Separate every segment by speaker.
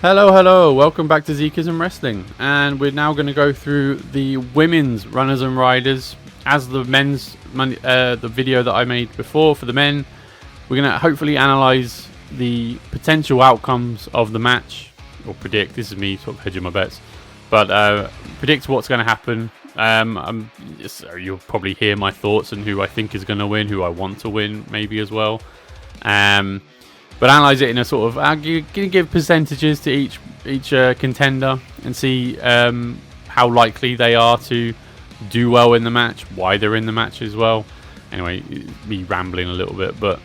Speaker 1: Hello, hello, welcome back to Zekism Wrestling, and we're now going to go through the women's runners and riders. As the men's the video that I made before for the men, we're going to hopefully analyze the potential outcomes of the match, or predict. This is me sort of hedging my bets, but predict what's going to happen. So you'll probably hear my thoughts on who I think is going to win, who I want to win maybe as well. But analyze it in a sort of, I'm going to give percentages to each contender and see how likely they are to do well in the match, why they're in the match as well. Anyway, me rambling a little bit, but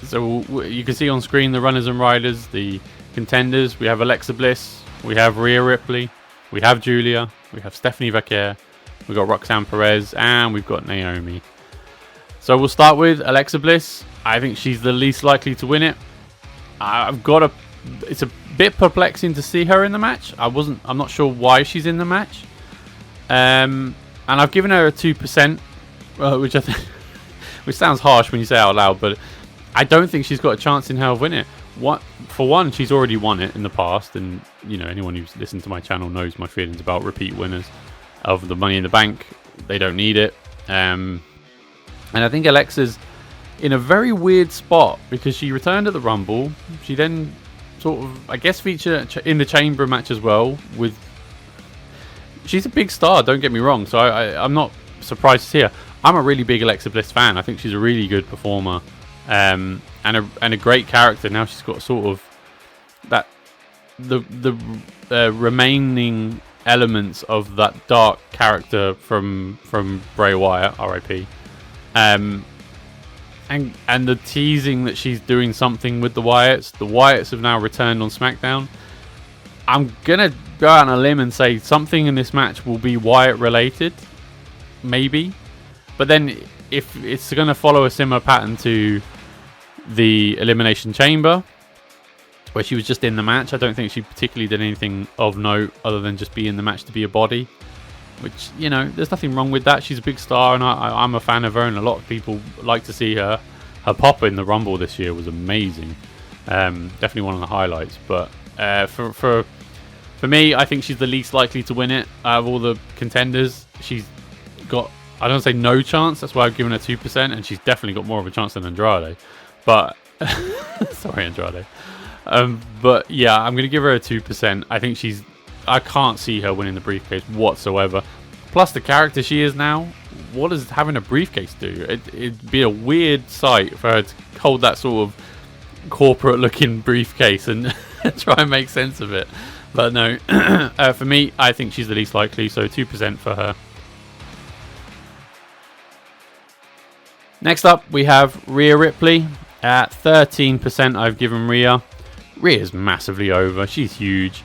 Speaker 1: so you can see on screen the runners and riders, the contenders. We have Alexa Bliss, we have Rhea Ripley, we have Julia, we have Stephanie Vaquer, we've got Roxan Perez, and we've got Naomi. So we'll start with Alexa Bliss. I think she's the least likely to win it. It's a bit perplexing to see her in the match. I'm not sure why she's in the match. And I've given her a 2%, which I think, which sounds harsh when you say it out loud, but I don't think she's got a chance in hell of winning it. For one, she's already won it in the past, and you know, anyone who's listened to my channel knows my feelings about repeat winners of the Money in the Bank. They don't need it. And I think Alexa's in a very weird spot because she returned at the Rumble. She then sort of, I guess, featured in the Chamber match as well. She's a big star, don't get me wrong, so I'm not surprised to see her. I'm a really big Alexa Bliss fan. I think she's a really good performer, and a great character. Now she's got sort of that the remaining elements of that dark character from Bray Wyatt, R.I.P. And the teasing that she's doing something with the Wyatts. The Wyatts have now returned on SmackDown. I'm going to go out on a limb and say something in this match will be Wyatt related. Maybe. But then if it's going to follow a similar pattern to the Elimination Chamber, where she was just in the match, I don't think she particularly did anything of note other than just be in the match to be a body. Which, you know, there's nothing wrong with that. She's a big star, and I'm a fan of her, and a lot of people like to see her. Her pop in the Rumble this year was amazing. Definitely one of the highlights. But for me, I think she's the least likely to win it out of all the contenders. She's got, I don't say no chance. That's why I've given her 2%, and she's definitely got more of a chance than Andrade. But sorry, Andrade. But yeah, I'm going to give her a 2%. I think I can't see her winning the briefcase whatsoever. Plus, the character she is now, what does having a briefcase do? It'd be a weird sight for her to hold that sort of corporate-looking briefcase and try and make sense of it. But no, for me, I think she's the least likely, so 2% for her. Next up, we have Rhea Ripley. At 13%, I've given Rhea. Rhea's massively over. She's huge.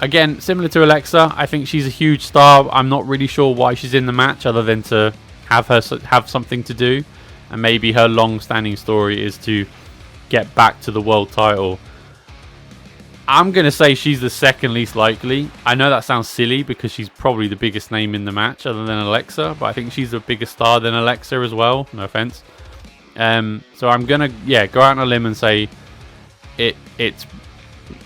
Speaker 1: Again, similar to Alexa, I think she's a huge star. I'm not really sure why she's in the match other than to have something to do, and maybe her long-standing story is to get back to the world title. I'm going to say she's the second least likely. I know that sounds silly because she's probably the biggest name in the match other than Alexa, but I think she's a bigger star than Alexa as well. No offense. So I'm going to go out on a limb and say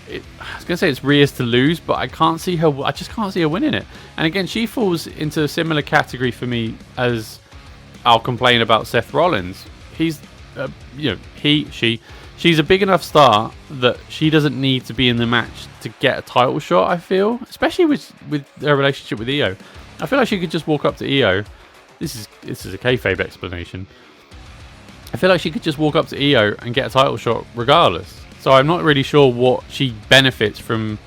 Speaker 1: I was going to say it's Rhea's to lose, but I just can't see her winning it. And again, she falls into a similar category for me as I'll complain about Seth Rollins. He's, she's a big enough star that she doesn't need to be in the match to get a title shot, I feel. Especially with her relationship with Io. I feel like she could just walk up to Io. This is a kayfabe explanation. I feel like she could just walk up to Io and get a title shot regardless. So I'm not really sure what she benefits from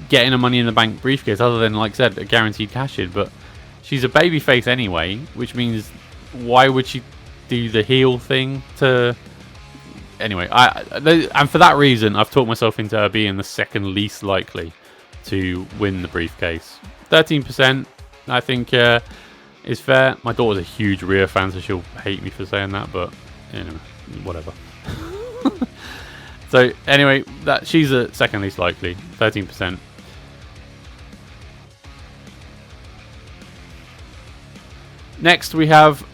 Speaker 1: getting a Money in the Bank briefcase other than, like I said, a guaranteed cash in. But she's a babyface anyway, which means why would she do the heel thing to... Anyway, and for that reason, I've talked myself into her being the second least likely to win the briefcase. 13%, I think, is fair. My daughter's a huge Rhea fan, so she'll hate me for saying that, but, you know, whatever. So, anyway, she's the second least likely, 13%. Next, we have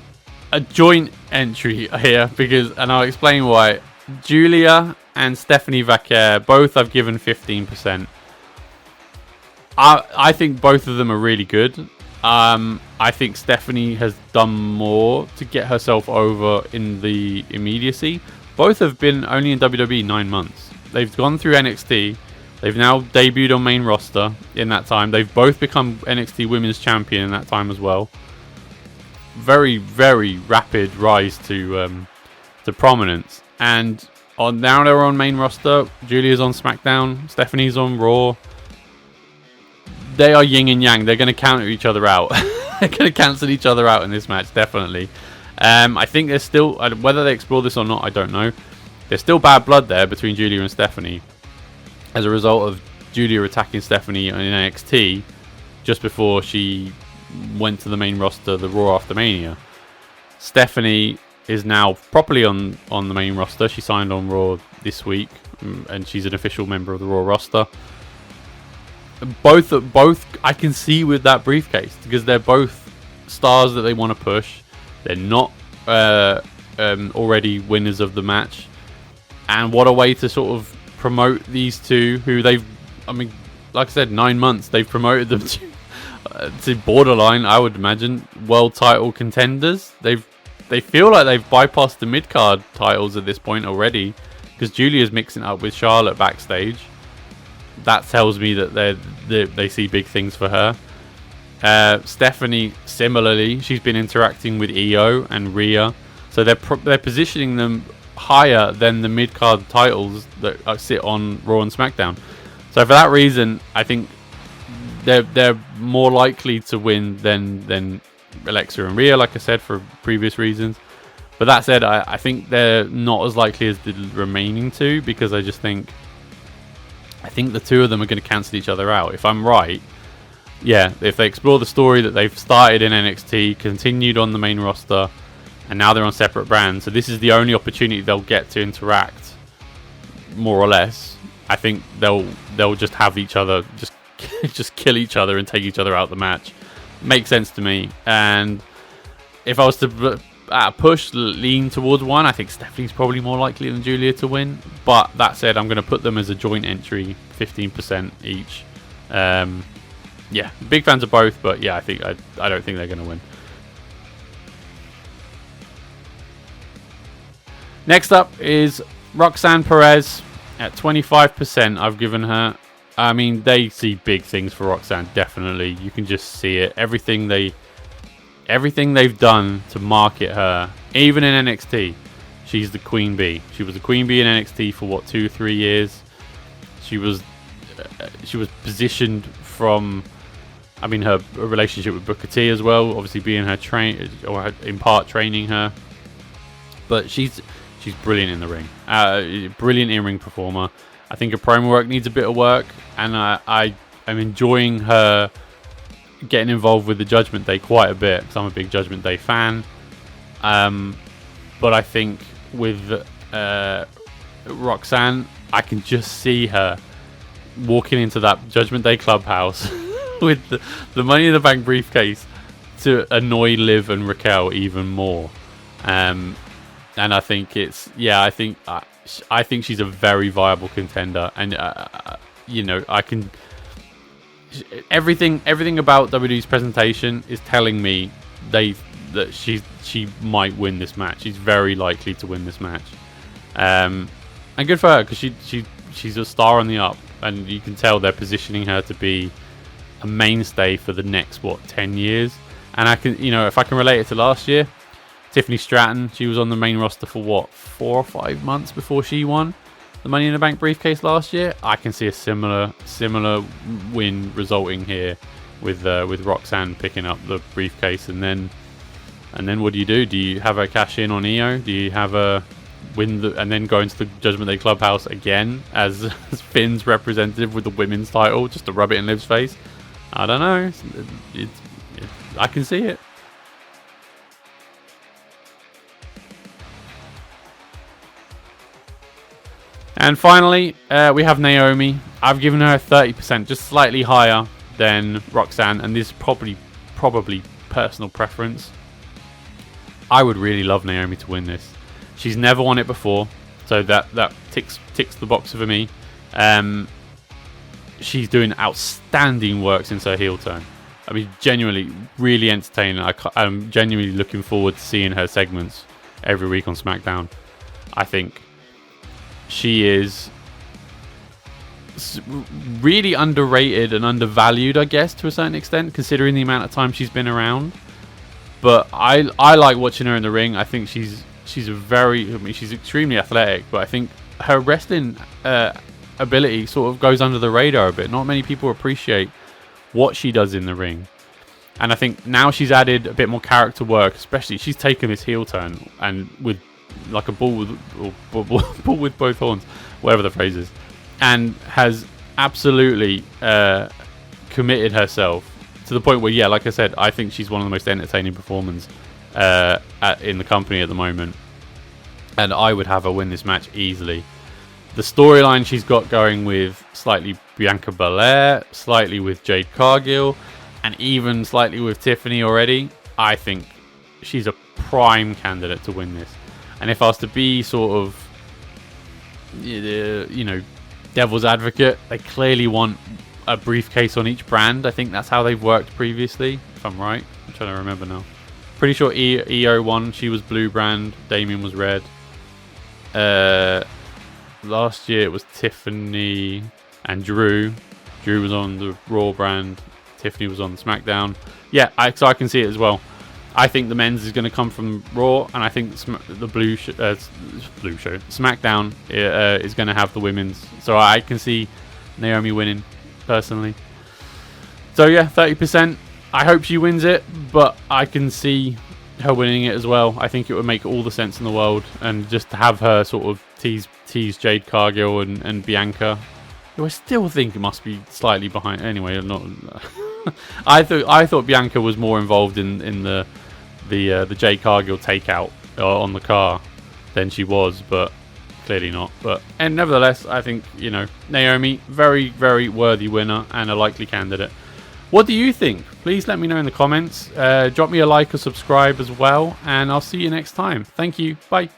Speaker 1: a joint entry here, and I'll explain why. Julia and Stephanie Vaquer, both I've given 15%. I think both of them are really good. I think Stephanie has done more to get herself over in the immediacy. Both have been only in WWE 9 months. They've gone through NXT. They've now debuted on main roster in that time. They've both become NXT Women's Champion in that time as well. Very, very rapid rise to prominence. And now they're on main roster. Julia's on SmackDown. Stephanie's on Raw. They are yin and yang. They're going to counter each other out. They're going to cancel each other out in this match, definitely. I think there's still, whether they explore this or not, I don't know. There's still bad blood there between Julia and Stephanie as a result of Julia attacking Stephanie in NXT just before she went to the main roster, the Raw after Mania. Stephanie is now properly on the main roster. She signed on Raw this week, and she's an official member of the Raw roster. Both I can see with that briefcase, because they're both stars that they want to push. They're not already winners of the match, and what a way to sort of promote these two, who they've, I mean, like I said, 9 months they've promoted them to borderline, I would imagine, world title contenders. They feel like they've bypassed the mid card titles at this point already, because Julia's mixing it up with Charlotte backstage. That tells me that they see big things for her. Stephanie, similarly, she's been interacting with Io and Rhea, so they're positioning them higher than the mid card titles that sit on Raw and SmackDown. So for that reason, I think they're more likely to win than Alexa and Rhea, like I said, for previous reasons. But that said, I think they're not as likely as the remaining two, because I think the two of them are going to cancel each other out. If I'm right, yeah, if they explore the story that they've started in NXT, continued on the main roster, and now they're on separate brands, so this is the only opportunity they'll get to interact, more or less. I think they'll just have each other just kill each other and take each other out the match. Makes sense to me. And if I was to lean towards one, I think Stephanie's probably more likely than Julia to win. But that said, I'm going to put them as a joint entry, 15% each. Yeah, big fans of both, but yeah, I don't think they're going to win. Next up is Roxanne Perez at 25%. I've given her. I mean, they see big things for Roxanne, definitely. You can just see it. Everything they've done to market her, even in NXT, she's the queen bee. She was the queen bee in NXT for what, 2-3 years. She was positioned from, I mean, her relationship with Booker T as well, obviously being her or in part training her. But she's brilliant in the ring. Brilliant in-ring performer. I think her promo work needs a bit of work, and I am enjoying her getting involved with the Judgment Day quite a bit, because I'm a big Judgment Day fan. But I think with Roxanne, I can just see her walking into that Judgment Day clubhouse with the Money in the Bank briefcase to annoy Liv and Raquel even more. And I think I think she's a very viable contender, and I can. Everything about WWE's presentation is telling me that she might win this match. She's very likely to win this match, and good for her, because she's a star on the up, and you can tell they're positioning her to be a mainstay for the next 10 years. And I can, if I can relate it to last year, Tiffany Stratton, she was on the main roster for 4 or 5 months before she won the Money in the Bank briefcase last year. I can see a similar win resulting here with Roxanne picking up the briefcase, and then what do you do? Do you have her cash in on Io? Do you have her win and then go into the Judgment Day clubhouse again as Finn's representative with the women's title, just to rub it in Liv's face? I don't know. I can see it. And finally, we have Naomi. I've given her 30%, just slightly higher than Roxanne, and this is probably personal preference. I would really love Naomi to win this. She's never won it before, So that ticks the box for me. She's doing outstanding work since her heel turn. I mean, genuinely, really entertaining. I'm genuinely looking forward to seeing her segments every week on SmackDown. I think she is really underrated and undervalued, I guess, to a certain extent, considering the amount of time she's been around. But I like watching her in the ring. I think she's she's extremely athletic, but I think her wrestling ability sort of goes under the radar a bit. Not many people appreciate what she does in the ring. And I think now she's added a bit more character work, especially she's taken this heel turn and with like a bull with both horns, whatever the phrase is, and has absolutely committed herself to the point where, yeah, like I said, I think she's one of the most entertaining performers in the company at the moment, and I would have her win this match easily. The storyline she's got going with slightly Bianca Belair, slightly with Jade Cargill, and even slightly with Tiffany already, I think she's a prime candidate to win this. And if I was to be sort of, devil's advocate, they clearly want a briefcase on each brand. I think that's how they've worked previously, if I'm right. I'm trying to remember now. Pretty sure EO won. She was blue brand. Damien was red. Last year it was Tiffany and Drew. Drew was on the Raw brand. Tiffany was on the SmackDown. Yeah, so I can see it as well. I think the men's is going to come from Raw, and I think the Blue Show, SmackDown, is going to have the women's. So I can see Naomi winning, personally. So yeah, 30%. I hope she wins it, but I can see her winning it as well. I think it would make all the sense in the world, and just to have her sort of tease Jade Cargill and Bianca, who I still think must be slightly behind. Anyway, I'm not. I thought Bianca was more involved in the Jade Cargill takeout on the car than she was, but clearly not. And nevertheless, I think Naomi, very, very worthy winner and a likely candidate. What do you think? Please let me know in the comments. Drop me a like or subscribe as well, and I'll see you next time. Thank you. Bye.